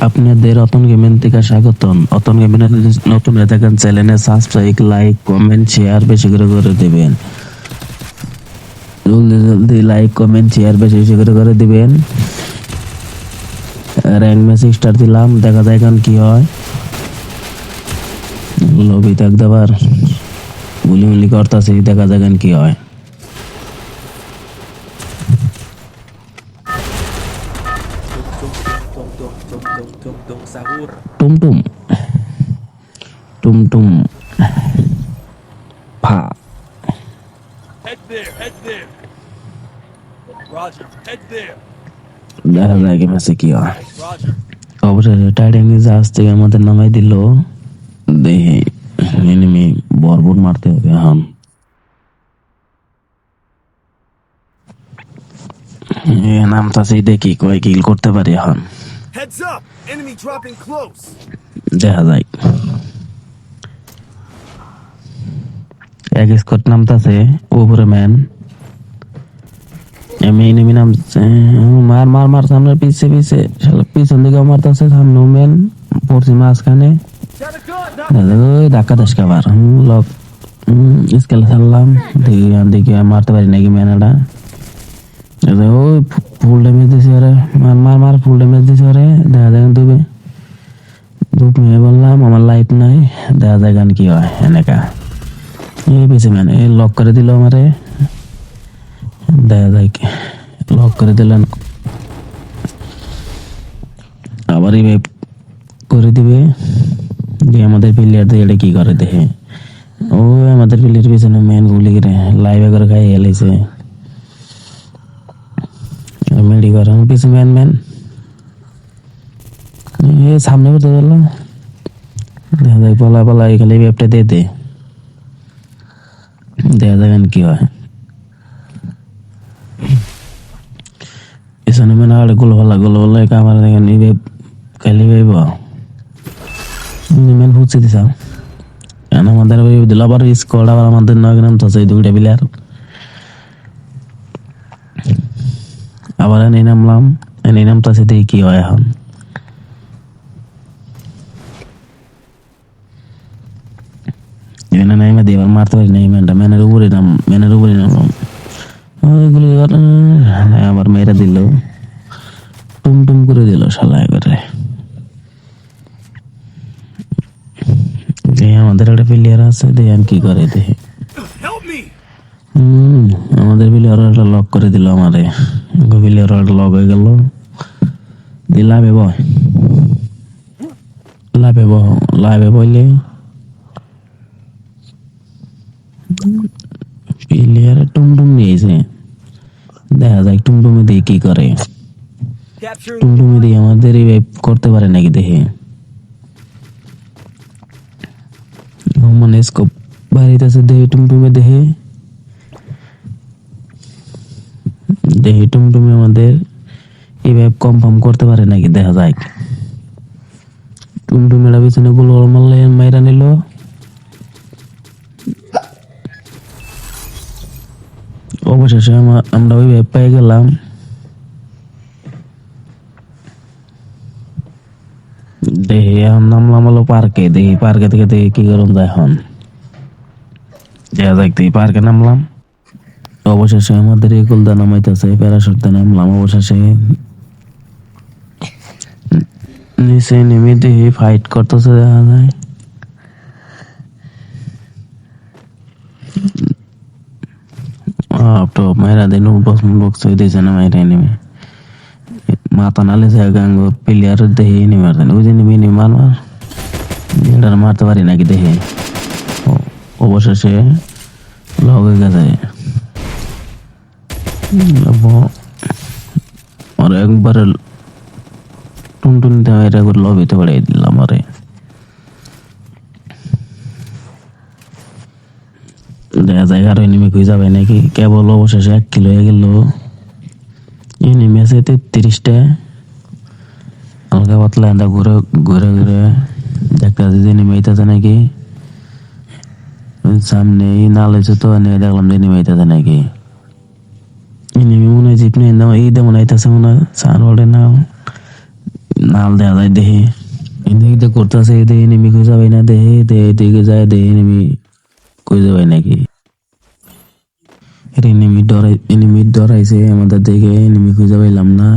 আপনাদের অতন গেমের থেকে স্বাগতম। অতন গেমের নতুন হয়ে থাকেন চ্যানেলে সাবস্ক্রাইব, লাইক, কমেন্ট, শেয়ার বেশি করে দিবেন। জলদি জলদি লাইক, কমেন্ট, শেয়ার বেশি করে দিবেন। র্যাঙ্ক ম্যাচ স্টার দিলাম, দেখা যায় এখন কি হয়। লবি থাক দেবার গুলি করতেছি, দেখা যায় এখন কি হয়। Sahur. টুমটুম টুমটুম ফা Head there, head there. Roger, head there. দেখা যায় কি ম্যাচে কি হয়। Roger. অবশেষে টাইটানিক জাহাজ থেকে আমাদের নামাই দিল। দেখি এনিমি বরবর মারতে হবে এখন। নামতাছি, দেখি কয় কিল করতে পারি এখন। Heads up! Enemy dropping close. দেখা যায় এক স্কট নামতাছে উপরে ম্যান। এনিমি নামছে, মার মার মার, সামনে পিছে পিছে, পিছন দিকে মারতাছে, সামনে ম্যান পড়ছি মাঝখানে। ওই ধাক্কা দাস খাবার লক স্কেল ছাড়লাম, দেখি মারতে পারি নাকি ম্যানেটা। ওই ফুল ড্যামেজ দিছে ওরে, মার মার মার, ফুল ড্যামেজ দিছে ওরে। দেখা যায় ডুবে ডুব নিয়ে বললাম, আমার লাইফ নাই। দেখা যায় গান কি হয় এনেকা। এই পিছে ম্যান এই লক করে দিল আমারে। দেখা যায় কি লক করে দিলেন, আবার এই করে দিবে। দিয়ে আমাদের প্লেয়ার দিয়ে এটা কি করে দেখে। ও আমাদের প্লেয়ার পিছনে ম্যান গুলি করে লাইভে করে খাই হেলেছে। মেডি করে পিছনে ম্যান ম্যান সামনে করতে পারলাম। দেখা যায় পালা পালা খালি ব্যাপটা দিয়ে দে, দেখা যায় কি হয়। পিছনে ম্যান আর গোল ভালা কামার দেখেন এই খালি ভাইব ম্যান ফুটছে দিছা। আমাদের দিল আবার স্কোয়াড, আবার আমাদের নয় নামতেছে দুইটা প্লেয়ার। আবার এনে নামলাম, এনে নামতেছে, দেখি কি হয় এখন। এখানে নাইমা দিয়ে মারতে পারি নাই ম্যানটা, ম্যানের উপরে নামলাম। ওইগুলি আবার মেয়েরা দিল, টুমটুম করে দিল শালা করে। আমাদের একটা প্লেয়ার আছে, দেখেন কি করে দেখে। Help me! আমাদের প্লেয়ার একটা লক করে দিল আমারে। প্লেয়ার একটা লক হয়ে গেল। লাভে বইলে প্লেয়ার টুমটুম নিয়েছে। দেখা যায় টুমটুমে দিয়ে কি করে। Capturing. টুমটুমে দিয়ে আমাদের রিভাইভ করতে পারে নাকি দেখে। মানে স্কোপ বাড়িতেছে, দেখে টুমটুমে দেখে টুমটুমে আমাদের রিভাইভ কনফার্ম করতে পারে নাকি দেখা যায়। টুমটুমের পিছনে গুলো মারলে মাইরা নিল। অবশেষে আমরা ওই ভাইব পেয়ে গেলাম। দেখি এখন নামলাম হলো পার্কে, দেখি পার্কে থেকে দেখি কি করুন যায় এখন। দেখা যাক, দেখি পার্কে নামলাম। অবশেষে আমাদের এই কুলদা নামাইতেছে, প্যারাশুটে নামলাম। অবশেষে নিচে নেমে দেখি ফাইট করতেছে, দেখা যায়। টপ মাইরা দিন বক্স হয়ে দিয়েছে না, মাইরা নেমে মাথা নালে গাঙ্গ প্লেয়ার দেখে নেমে মারতেন। ওই যে নেমে মারতে পারি নাকি দেখে। অবশেষে লগে গেছে আর একবারে টুনটুনিতে এটা করে লবিতে বাড়াই দিলাম। আরে দেখা যায় আরো এনিমি খুঁজে যাবে নাকি। কেবল অবশেষে 1 কিলো হয়ে গেল। এনিমি আছে 33টা। হালকা পাতলা এন্দা ঘুরে ঘুরে ঘুরে দেখা যাচ্ছে এনিমি আইতাছে নাকি। সামনে নালেছে তো দেখলাম এনিমি আইতাছে নাকি। এনিমি মনে হয় জিপ নিয়ে এই দেমন আইতাছে মনে হয়। সার ওড়ে না নাল দেওয়া যায় দেহে এদিকে করতেছে এদিকে এনিমি খুঁজে পাই না দেহে এদিকে যায় দেহে এনিমি খুঁজে পাই নাকি এনিমি ডরাইছে আমাদের দিকে এনিমি খুঁজে পাইলাম না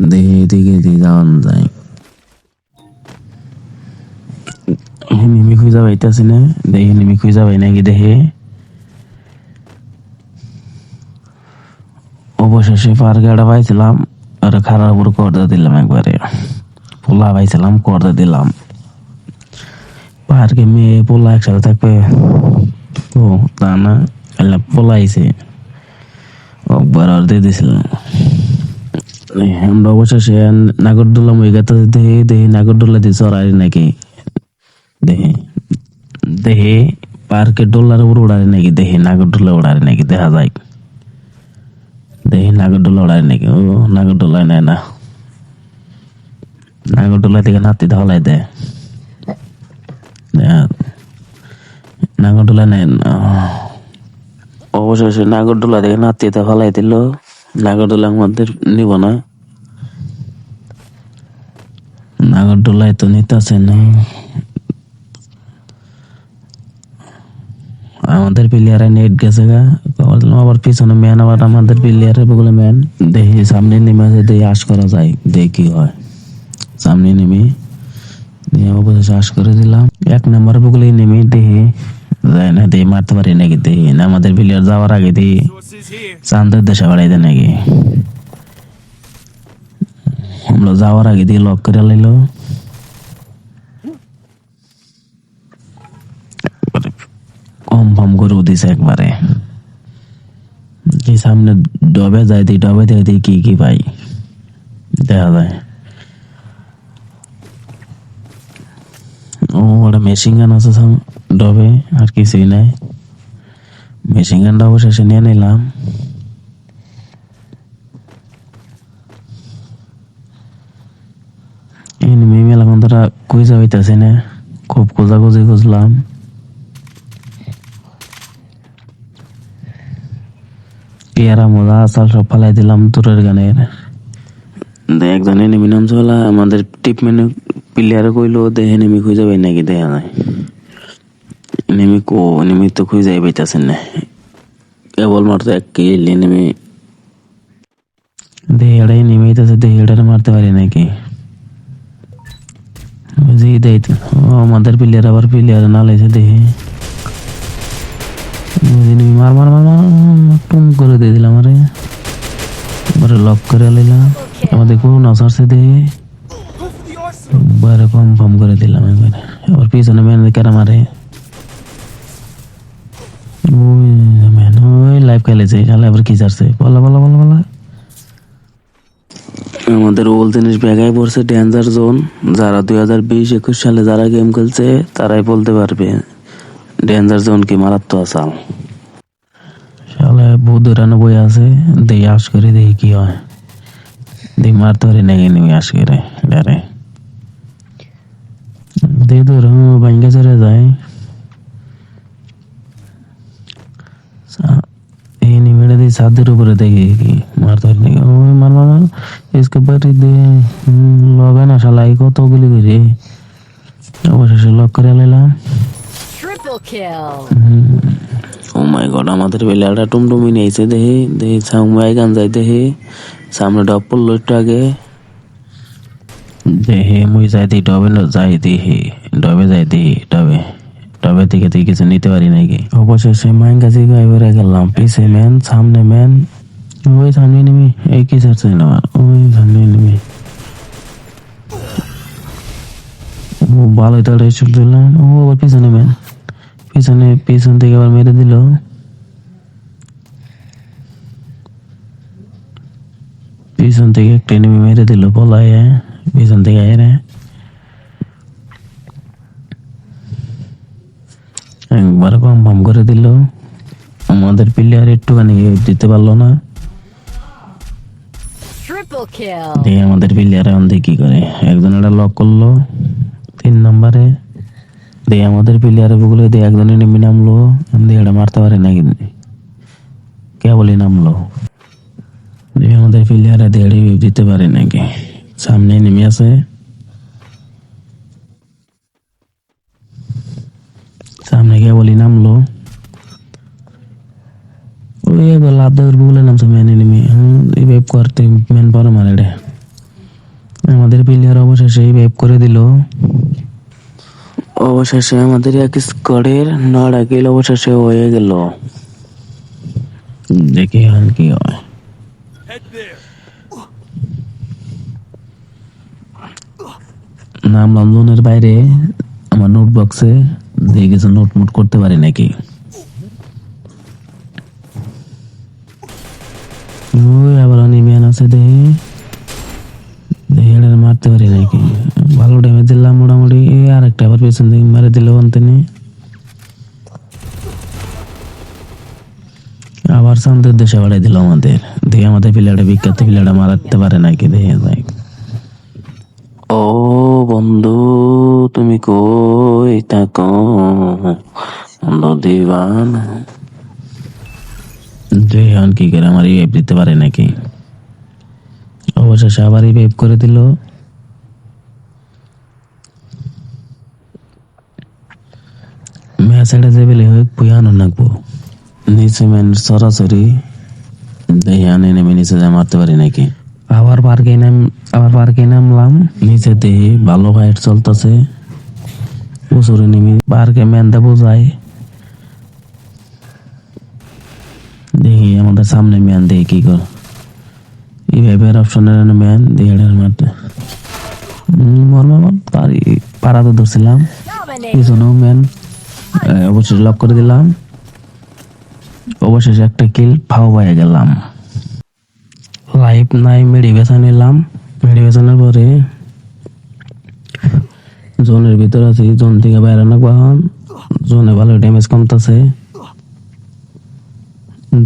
দেহে এদিকে যাওয়া যায় এনিমি খুঁজে পাইতেছি না দেহে এনিমি খুঁজে পাই নাকি দেহে অবশেষে পার্কেটা পাইছিলাম আর খারাপ উপর করতে দিলাম একবারে পোলা পাইছিলাম করতে দিলাম পার্কে মেয়ে পোলা একসাথে থাকবে ও তা না পোলা আইছে একবার আর দিয়ে দিয়েছিলাম আমরা অবশেষে নাগরদোলা মহিগাতে দেহে নাগরদোলা দিয়ে চড়াই নাকি দেহে দেহে পার্কের ডোলার উপর উড়ারে নাকি দেহে নাগরদোলা উড়ারে নাকি দেখা যায় দেহে নাগরদোলা উড়ারে নাকি ও নাগরদোলায় নেয় না নাগরদোলা থেকে নাতি ধলাই দেয় নাগরদোলা নেয় না অবশেষে নাগরদোলা থেকে নাতিতে ফলাই দিল নাগরদোলা আমাদের নিব না নাগরদোলায় তো নিতেছে না আমাদের প্লেয়ারে নেট গেছে গা আবার পিছনে ম্যান আবার আমাদের প্লেয়ারের বগলে ম্যান দেখি সামনে নেমে আছে দেখি আশ করা যায় দেখি কি হয় সামনে নেমে অবশেষে আশ করে দিলাম এক নম্বর বগলে নেমে দেখি যায় না দেখি মারতে পারি নাকি দেখি না আমাদের প্লেয়ার যাওয়ার আগে দেখি Sources here. চান্দের দেশে বাড়াই দেয় নাকি আমরা যাওয়ার আগে দিয়ে লক করে লাইলো কম ফম করে দিছে একবারে এই সামনে ডবে যায় দিই ডবে দিয়ে দিই কি কি পাই দেখা যায় ও ওটা মেশিন গান আছে ডবে আর কিছুই নাই মেশিন গানটা অবশেষে নিয়ে নিলাম এনিমি মেলা বন্ধুরা খুঁজে হইতেছে না খুব খোঁজাখুঁজি খুঁজলাম পেয়ারা মোজা আসাল সব ফালাই দিলাম দূরের গানের একজন এনিমি নাম চলা আমাদের টিপ মেনু প্লেয়ারে কইলো দেখে এনিমি খুঁজে পাই নাকি দেখা যায় এনিমি তো খুঁজে পাইতেছে না কেবল মাত্র এক কিল এনিমি দেখে এটাই এনিমি হইতেছে দেখে এটারে মারতে পারি নাকি আমাদের প্লেয়ার আবার প্লেয়ার না লাইছে দেখে মার মার মার মার টুম করে দিয়ে দিলাম আরে এবারে লক করে লাইলাম আমাদের কোন আসারছে দেখে Go for the arsenal. একবারে কনফার্ম করে দিলাম একবারে আবার পিছনে ম্যান কেন মারে ওই ম্যান ওই লাইভ খেলেছে শালা আবার কি চাচ্ছে বলা বলা বলা বলা আমাদের ওল জিনিস ব্যাগায় পড়ছে ডেঞ্জার জোন যারা 2020-21 সালে যারা গেম খেলছে তারাই বলতে পারবে ডেঞ্জার জোন কি মারাত্মক আসাল শালা বহুত 99 আছে দেই আশ করে দেখি কি হয় দেই মারতে পারি নাকি নিমি আশ করে ডারে দে দূর ভাঙ্গা চলে যায় এই নিমেড়ে দিয়ে ছাদের উপরে দেখি কি মারতে পারি নাকি ওই মার মার মার इसके बारे दे लगा ना শালা এই কত গুলি করে অবশেষে লক করে নিলাম Triple kill. ও মাই গড আমাদের বেলাটা টুমটুমি নিয়েছে দেখি দেখি সামনে গান যাই দেখি সামনে ডপ পড়লো একটু আগে দেখি মুই যাই দিই ডবে যাই দেখি ডবে যাই দেখি ডবে থেকে তুই কিছু নিতে পারি নাকি অবশেষে মাইন গাছি গাইবে গেলাম পিছে ম্যান সামনে ম্যান ওই সামনে নেমে এই কি চাচ্ছে না ওই সামনে নেমে ও ভালো তাহলে চলে দিলাম ও আবার পিছনে ম্যান পিছন থেকে আবার মেরে দিল পিছন থেকে একটা নেমে মেরে দিল পলায় পিছন থেকে আয় একবার কম করে দিল আমাদের প্লেয়ার একটুখানি দিতে পারলো না Triple kill. দিয়ে আমাদের প্লেয়ার এখন কি করে একজন এটা লক করলো 3 নম্বরে দিয়ে আমাদের প্লেয়ারে বলে দিয়ে একজনে নেমে নামলো দিয়ে এটা মারতে পারে না কিন্তু কেবলই নামলো দিয়ে আমাদের প্লেয়ারে দেড়ে দিতে পারে নাকি সামনে নেমে আছে, সামনে গিয়ে বলি নামলো, ওই একবার লাভ দেওয়ার বলে নামছে ম্যান এনিমি। এই ওয়েব করতে ম্যান পারো মানে রে, আমাদের প্লেয়ার অবশেষে এই ওয়েব করে দিল। অবশেষে আমাদের এক স্কোয়াডের 9টা কিল অবশেষে হয়ে গেল। দেখি এখন কি হয়। Head there. নামলাম জোনের বাইরে, আমার নোট বক্সে দিয়ে গেছে, নোট মুট করতে পারি নাকি। ওই আবার অনিমিয়ান আছে, দেখি দেখি মারতে পারি নাকি। ভালো ড্যামেজ দিলাম মোটামুটি। আর একটা আবার পেছন দিকে মারে দিল অন্তনি। আবার শান্তির দেশে বাড়াই দিল আমাদের। দেখি আমাদের প্লেয়ারটা, বিখ্যাত প্লেয়ারটা মারাতে পারে নাকি, দেখে যাই। ও বন্ধু তুমি কই থাকো দিবান, এখন কি করে আমার এই দিতে পারে নাকি। অবশেষে আবার এই ওয়েব করে দিল। ম্যাচ এটা যে বেলে হোক পুয়ানো নাকবো নিচে ম্যান সরাসরি দেখি আনে নেমে নিচে যা মারতে পারি নাকি। আবার পার্কে নামলাম, নিচে দেখি ভালো ফাইট চলতেছে। উপরে নেমে পার্কে ম্যান দেবো যায়, দেখি আমাদের সামনে ম্যান, দেখি কি কর এই ভেবের অপশনের ম্যান দিয়ে মারতে পাড়া তো ধরছিলাম, Dominate. পিছনেও ম্যান। অবশেষে লক করে দিলাম, অবশেষে একটা কিল ফাও হয়ে গেলাম। লাইফ নাই, মেডিভেশন নিলাম। মেডিভেশনের পরে জোনের ভিতর আছি, জোন থেকে বাইরে না বাহন, জোনে ভালো ড্যামেজ কমতেছে।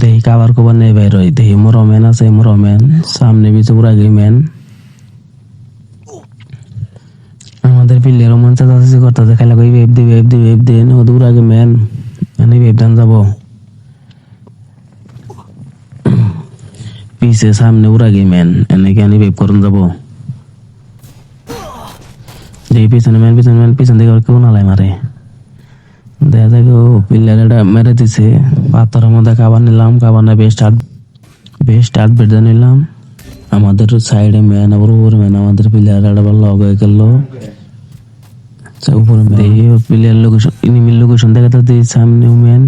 দেখি কাবার কবার নেই বাইর হয়, দেখি মোরমেন আছে, মোরমেন সামনে পিছু পুরা ম্যান। আমাদের প্লেয়ার মন চাচাচি করতেছে, খেলা কই ওয়েব দিয়ে দূর আগে ম্যান এনে ওয়েব দান যাব। পিছে সামনে উড়া গে ম্যান এনে কি আমি ওয়েব করুন যাব। দেখি পিছনে ম্যান পিছন থেকে কেউ নালাই মারে, দেখা যায় ও প্লেয়ার এটা মেরে দিছে। পাথরের মধ্যে খাবার নিলাম, খাবার না বেস্ট আপডেট নিলাম। আমাদের সাইডে ম্যান, আবার উপরে ম্যান, আমাদের প্লেয়ার এটা ভালো লগ হয়ে গেল। উপরে প্লেয়ার লোকেশন, এনিমির লোকেশন দেখাতে দিই, সামনে ম্যান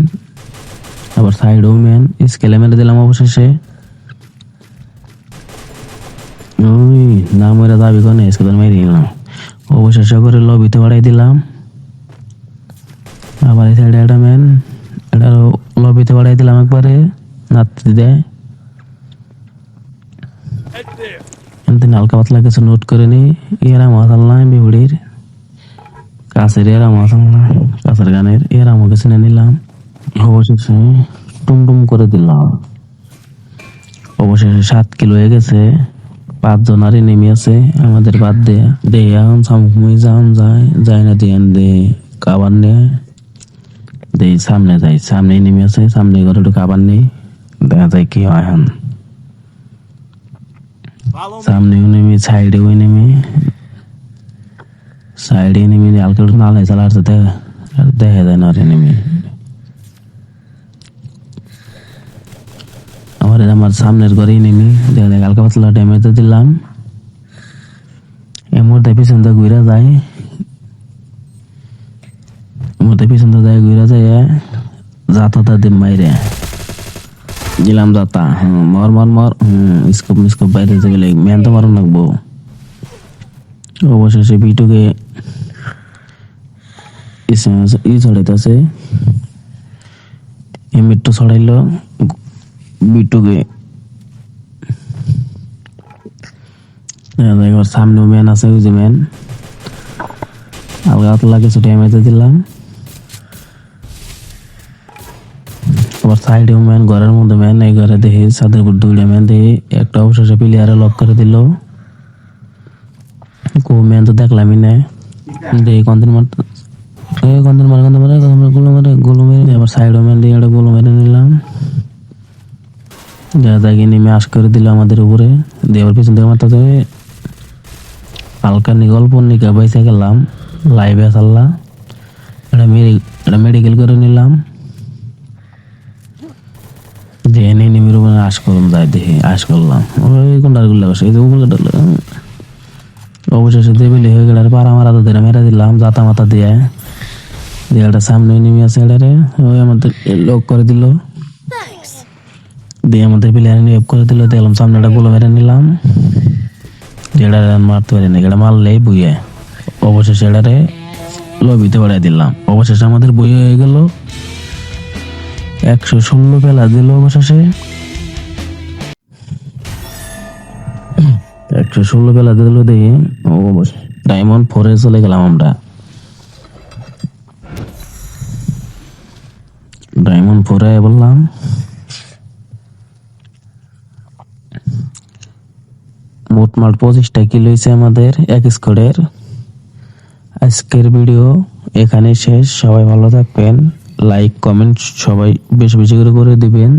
আবার সাইডেও ম্যান। স্কেলে মেরে দিলাম অবশেষে। ওই না মেরে দাবি করে স্কেলে মেরে দিলাম অবশেষে করে লবিতে বাড়াই দিলাম। আবার এই সাইডে একটা ম্যান, এটা লবিতে বাড়াই দিলাম একবারে নাতি দেয়। Head there. এনতেন হালকা পাতলা কিছু নোট করে নি। এরা মাথাল নাই বিহুড়ির কাছের, এরা মাথাল না কাছের গানের, এরা আমাকে চিনে নিলাম। অবশেষে টুমটুম করে দিলাম। অবশেষে 7 কিলো হয়ে গেছে। 5 জনারই নেমে আছে আমাদের বাদ দিয়ে। দেয় এখন সামুই যায় না দিয়ে দে খাবার নিয়ে দেই সামনে যাই, সামনে নেমে আছে, সামনে ঘরে একটু খাবার নেই, দেখা যায় কি হয়। এখন Follow me. সামনেও নেমে সাইডেও নেমে হালকা একটু নালাই চালাচ্ছে, দেখা যায় না নেমে। আমার সামনের ঘরেই নেমে দেখা যায় হালকা পাতলা ড্যামেজ দিলাম। এর মধ্যে পিছন দিয়ে ঘুরে যায়, ঘুরে যায় যাতা দিন মাইরে দিলাম যাতা। মর স্কোপ বাইরে গেলে ম্যান তো মারুন লাগবো। অবশেষে বিটুকে ছড়াইতেছে, এমিট্টু ছড়াইলো বিটুকে। সামনে ম্যান আছে, ওই যে ম্যান হালকা পাতলা কিছু ড্যামেজ দিলাম। আবার সাইডেও ম্যান, ঘরের মধ্যে ম্যান, এই ঘরে দেখি ছাদের উপর 2টা ম্যান, দেখি একটা অবশেষে প্লেয়ারে লক করে দিল। ম্যান তো দেখলামই না, দেখি গুলো মেরে আবার সাইডও ম্যান দিয়ে একটা গুলো মেরে নিলাম। যা জায়গায় নেমে আশ করে দিল আমাদের উপরে, দিয়ে আবার পিছন থেকে মারতে হালকা নিগল্প নিকা বাইসে গেলাম লাইভে চাল্লা এটা মেডিকেল করে নিলাম যে নিমির উপরে আশ করুন যাই দেখি আশ করলাম ওই কোনটার গুলা বসে এই যে উপরে অবশেষে দেবিলি হয়ে গেলে পাড়া মারা তো ধরে মেরে দিলাম জাতা মাথা দিয়ে দেয়ালটা সামনে নেমে আছে এটারে ওই আমাদের লক করে দিল দিয়ে আমাদের প্লেয়ার নিয়োগ করে দিল দেখলাম সামনে একটা গোলা মেরে নিলাম যেটা মারতে পারি না এটা মারলেই বুয়ে অবশেষে এটারে লবিতে বাড়াই দিলাম অবশেষে আমাদের বই হয়ে গেল 116 পেলা দিল অবশেষে 116 পেলা দিল দেখি ডায়মন্ড 4 চলে গেলাম আমরা ডায়মন্ড 4 বললাম মোটমাট 25টা কিল হয়েছে আমাদের এক স্কোয়াডের আজকের ভিডিও এখানে শেষ সবাই ভালো থাকবেন লাইক কমেন্ট সবাই বেশি বেশি করে দিবেন